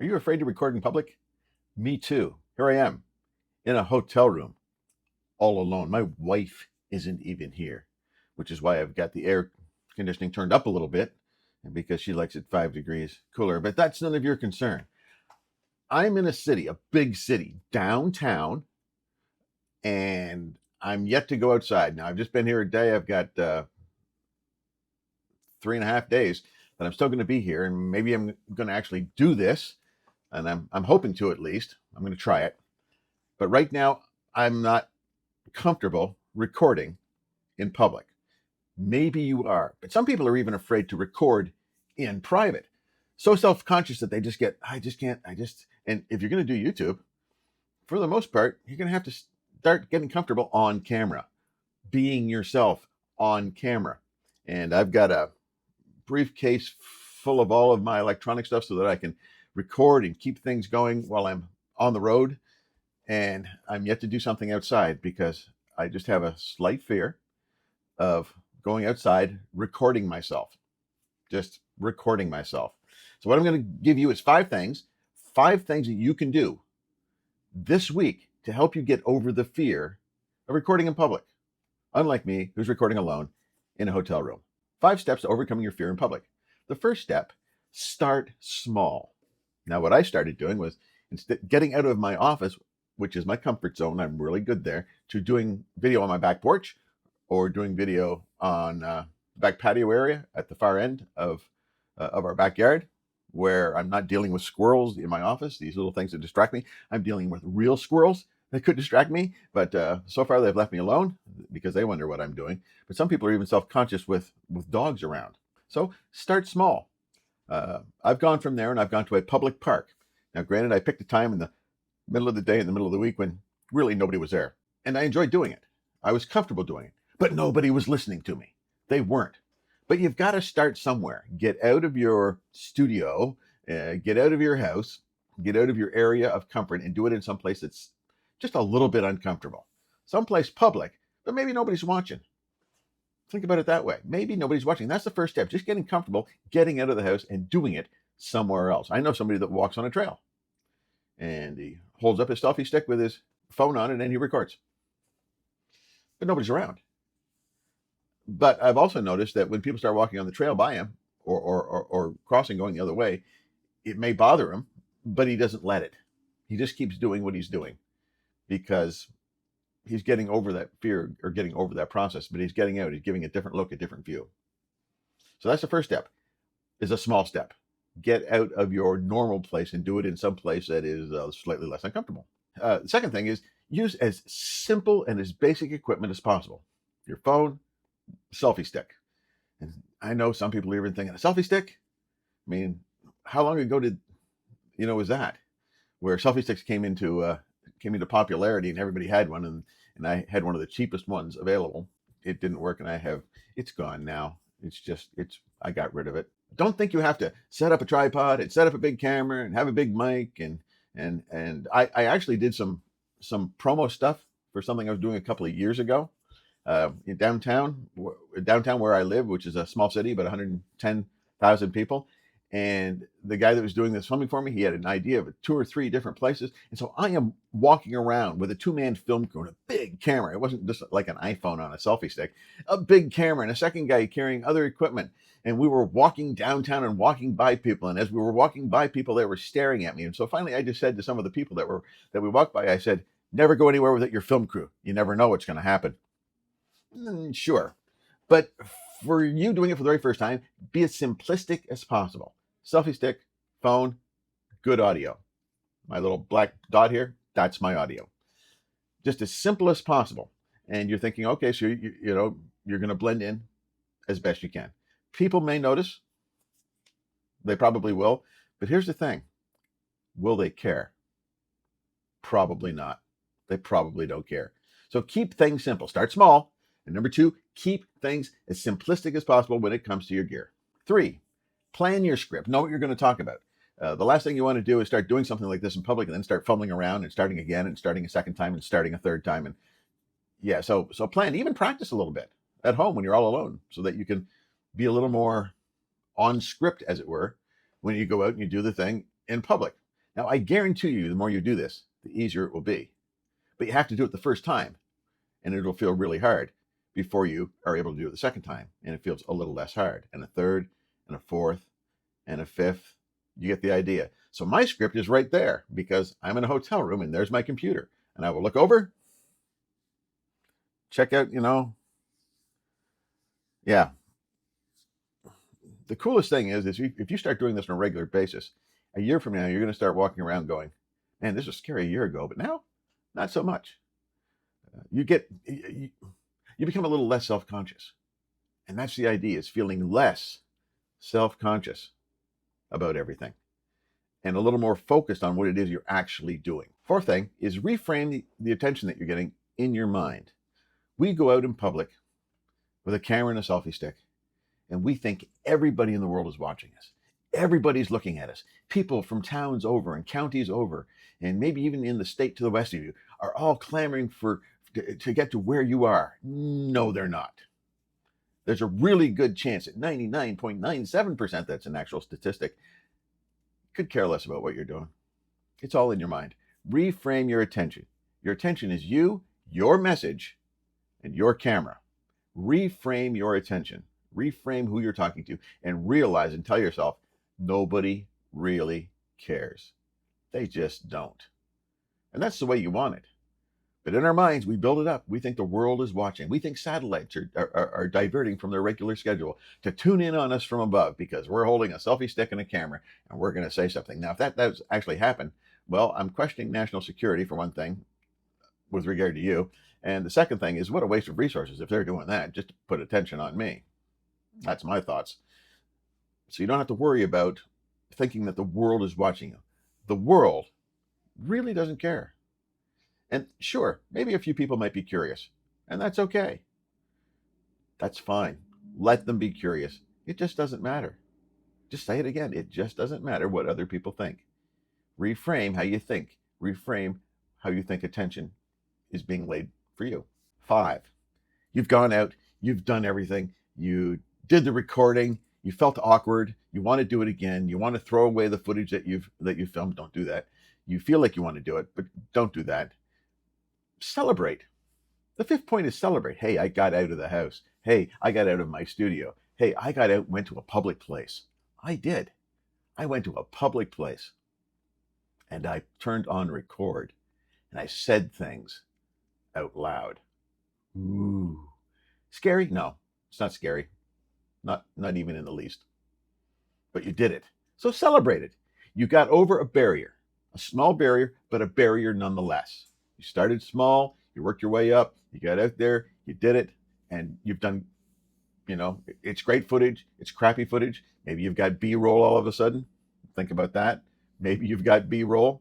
Are you afraid to record in public? Me too. Here I am in a hotel room all alone. My wife isn't even here, which is why I've got the air conditioning turned up a little bit and because she likes it 5 degrees cooler. But that's none of your concern. I'm in a city, a big city, downtown, and I'm yet to go outside. Now, I've just been here a day. I've got 3.5 days that I'm still going to be here, and maybe I'm going to actually do this, and I'm hoping to at least. I'm going to try it. But right now, I'm not comfortable recording in public. Maybe you are, but some people are even afraid to record in private. So self-conscious that they just get, I just can't, and if you're going to do YouTube, for the most part, you're going to have to start getting comfortable on camera, being yourself on camera. And I've got a briefcase full of all of my electronic stuff so that I can record and keep things going while I'm on the road. And I'm yet to do something outside because I just have a slight fear of going outside, recording myself, just recording myself. So what I'm going to give you is five things that you can do this week to help you get over the fear of recording in public. Unlike me, who's recording alone in a hotel room. 5 steps to overcoming your fear in public. The first step, start small. Now, what I started doing was instead getting out of my office, which is my comfort zone, I'm really good there, to doing video on my back porch or doing video on the back patio area at the far end of our backyard, where I'm not dealing with squirrels in my office, these little things that distract me. I'm dealing with real squirrels that could distract me, but so far they've left me alone because they wonder what I'm doing. But some people are even self-conscious with dogs around. So start small. I've gone from there and I've gone to a public park. Now, granted, I picked a time in the middle of the day, in the middle of the week when really nobody was there. And I enjoyed doing it. I was comfortable doing it, but nobody was listening to me. They weren't. But you've got to start somewhere. Get out of your studio, get out of your house, get out of your area of comfort and do it in some place that's just a little bit uncomfortable. Someplace public, but maybe nobody's watching. Think about it that way. Maybe nobody's watching. That's the first step. Just getting comfortable, getting out of the house and doing it somewhere else. I know somebody that walks on a trail and he holds up his selfie stick with his phone on it and he records. But nobody's around. But I've also noticed that when people start walking on the trail by him or crossing going the other way, it may bother him, but he doesn't let it. He just keeps doing what he's doing because he's getting over that fear or getting over that process, but he's getting out. He's giving a different look, a different view. So that's the first step, is a small step. Get out of your normal place and do it in some place that is slightly less uncomfortable. The second thing is use as simple and as basic equipment as possible. Your phone, selfie stick. And I know some people are even thinking, a selfie stick? I mean, how long ago was that? Where selfie sticks came into popularity and everybody had one, and I had one of the cheapest ones available. It didn't work, and it's gone now. I got rid of it. Don't think you have to set up a tripod and set up a big camera and have a big mic and I actually did some promo stuff for something I was doing a couple of years ago in downtown where I live, which is a small city, about 110,000 people. And the guy that was doing this filming for me, he had an idea of 2 or 3 different places. And so I am walking around with a 2-man film crew and a big camera. It wasn't just like an iPhone on a selfie stick, a big camera and a second guy carrying other equipment. And we were walking downtown and walking by people. And as we were walking by people, they were staring at me. And so finally I just said to some of the people that we walked by, I said, never go anywhere without your film crew. You never know what's going to happen. Sure. But for you doing it for the very first time, be as simplistic as possible. Selfie stick, phone, good audio. My little black dot here, that's my audio. Just as simple as possible. And you're thinking, okay, so you're going to blend in as best you can. People may notice. They probably will. But here's the thing. Will they care? Probably not. They probably don't care. So keep things simple. Start small. And number 2, keep things as simplistic as possible when it comes to your gear. 3, plan your script. Know what you're going to talk about. The last thing you want to do is start doing something like this in public and then start fumbling around and starting again and starting a second time and starting a third time. And yeah, so plan, even practice a little bit at home when you're all alone so that you can be a little more on script, as it were, when you go out and you do the thing in public. Now, I guarantee you, the more you do this, the easier it will be. But you have to do it the first time, and it'll feel really hard before you are able to do it the second time, and it feels a little less hard, and a third, and a fourth, and a fifth. You get the idea. So my script is right there because I'm in a hotel room and there's my computer, and I will look over, check out, yeah. The coolest thing is if you start doing this on a regular basis, a year from now, you're going to start walking around going, man, this was scary a year ago, but now, not so much. You become a little less self-conscious. And that's the idea, is feeling less self-conscious about everything and a little more focused on what it is you're actually doing. Fourth thing is reframe the attention that you're getting in your mind. We go out in public with a camera and a selfie stick, and we think everybody in the world is watching us. Everybody's looking at us. People from towns over and counties over, and maybe even in the state to the west of you, are all clamoring to get to where you are. No, they're not. There's a really good chance at 99.97%, that's an actual statistic, could care less about what you're doing. It's all in your mind. Reframe your attention. Your attention is you, your message, and your camera. Reframe your attention. Reframe who you're talking to, and realize and tell yourself, nobody really cares. They just don't. And that's the way you want it. But in our minds, we build it up. We think the world is watching. We think satellites are diverting from their regular schedule to tune in on us from above because we're holding a selfie stick and a camera and we're going to say something. Now, if that does actually happen, well, I'm questioning national security, for one thing, with regard to you. And the second thing is, what a waste of resources if they're doing that just to put attention on me. That's my thoughts. So you don't have to worry about thinking that the world is watching you. The world really doesn't care. And sure, maybe a few people might be curious, and that's okay. That's fine. Let them be curious. It just doesn't matter. Just say it again. It just doesn't matter what other people think. Reframe how you think. Reframe how you think attention is being laid for you. 5, you've gone out, you've done everything, you did the recording, you felt awkward, you want to do it again, you want to throw away the footage that you filmed. Don't do that. You feel like you want to do it, but don't do that. Celebrate. The 5th point is celebrate. Hey, I got out of the house. Hey, I got out of my studio. Hey, I got out, went to a public place. I did. I went to a public place and I turned on record and I said things out loud. Ooh. Scary? No, it's not scary. Not even in the least. But you did it. So celebrate it. You got over a barrier. A small barrier, but a barrier nonetheless. You started small, you worked your way up, you got out there, you did it, and you've done, it's great footage, it's crappy footage. Maybe you've got B-roll all of a sudden. Think about that. Maybe you've got B-roll.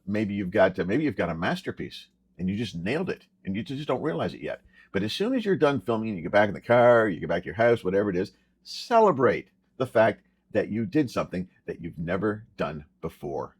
Maybe you've got a masterpiece, and you just nailed it, and you just don't realize it yet. But as soon as you're done filming, you get back in the car, you get back to your house, whatever it is, celebrate the fact that you did something that you've never done before.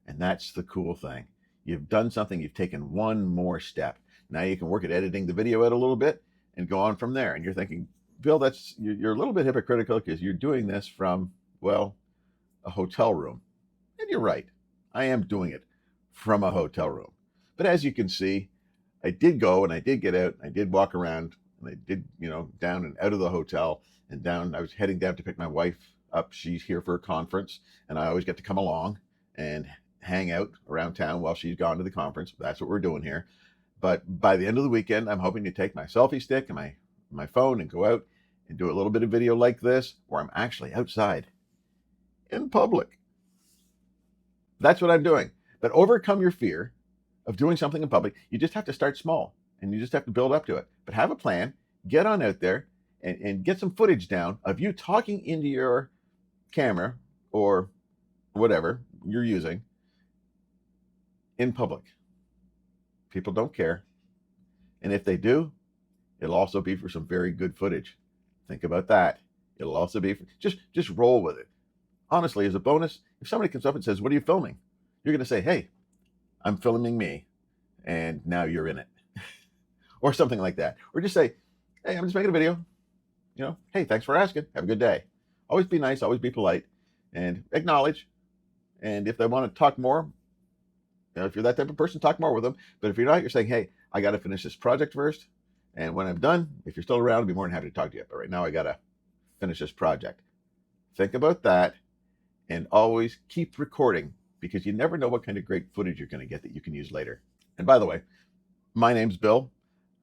And that's the cool thing. You've done something, you've taken one more step. Now you can work at editing the video out a little bit and go on from there. And you're thinking, Bill, you're a little bit hypocritical because you're doing this from, well, a hotel room. And you're right. I am doing it from a hotel room. But as you can see, I did go and I did get out and I did walk around and I did, down and out of the hotel and down. I was heading down to pick my wife up. She's here for a conference and I always get to come along and hang out around town while she's gone to the conference. That's what we're doing here. But by the end of the weekend, I'm hoping to take my selfie stick and my phone and go out and do a little bit of video like this, where I'm actually outside in public. That's what I'm doing. But overcome your fear of doing something in public. You just have to start small and you just have to build up to it. But have a plan, get on out there and get some footage down of you talking into your camera or whatever you're using in public. People don't care. And if they do, it'll also be for some very good footage. Think about that. It'll also be for, just roll with it. Honestly, as a bonus, if somebody comes up and says, "What are you filming?" You're going to say, "Hey, I'm filming me, and now you're in it." Or something like that. Or just say, "Hey, I'm just making a video. Hey, thanks for asking. Have a good day." Always be nice, always be polite, and acknowledge. And if they want to talk more, if you're that type of person, talk more with them. But if you're not, you're saying, hey, I got to finish this project first. And when I'm done, if you're still around, I'll be more than happy to talk to you. But right now, I got to finish this project. Think about that and always keep recording because you never know what kind of great footage you're going to get that you can use later. And by the way, my name's Bill.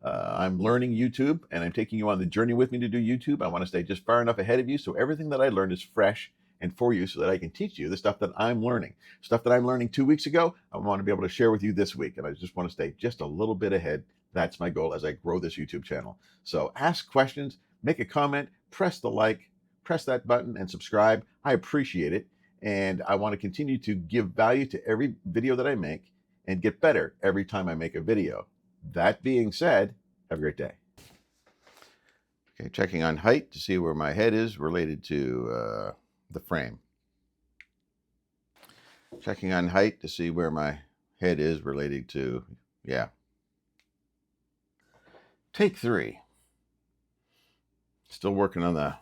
I'm learning YouTube and I'm taking you on the journey with me to do YouTube. I want to stay just far enough ahead of you so everything that I learned is fresh and for you so that I can teach you the stuff that I'm learning. Stuff that I'm learning 2 weeks ago, I want to be able to share with you this week. And I just want to stay just a little bit ahead. That's my goal as I grow this YouTube channel. So ask questions, make a comment, press the like, press that button and subscribe. I appreciate it. And I want to continue to give value to every video that I make and get better every time I make a video. That being said, have a great day. Okay, checking on height to see where my head is related to the frame. Checking on height to see where my head is related to, yeah. Take 3. Still working on the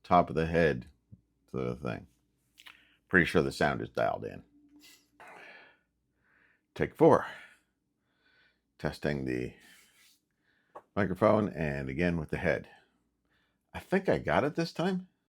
top of the head to the thing. Pretty sure the sound is dialed in. Take 4. Testing the microphone and again with the head. I think I got it this time.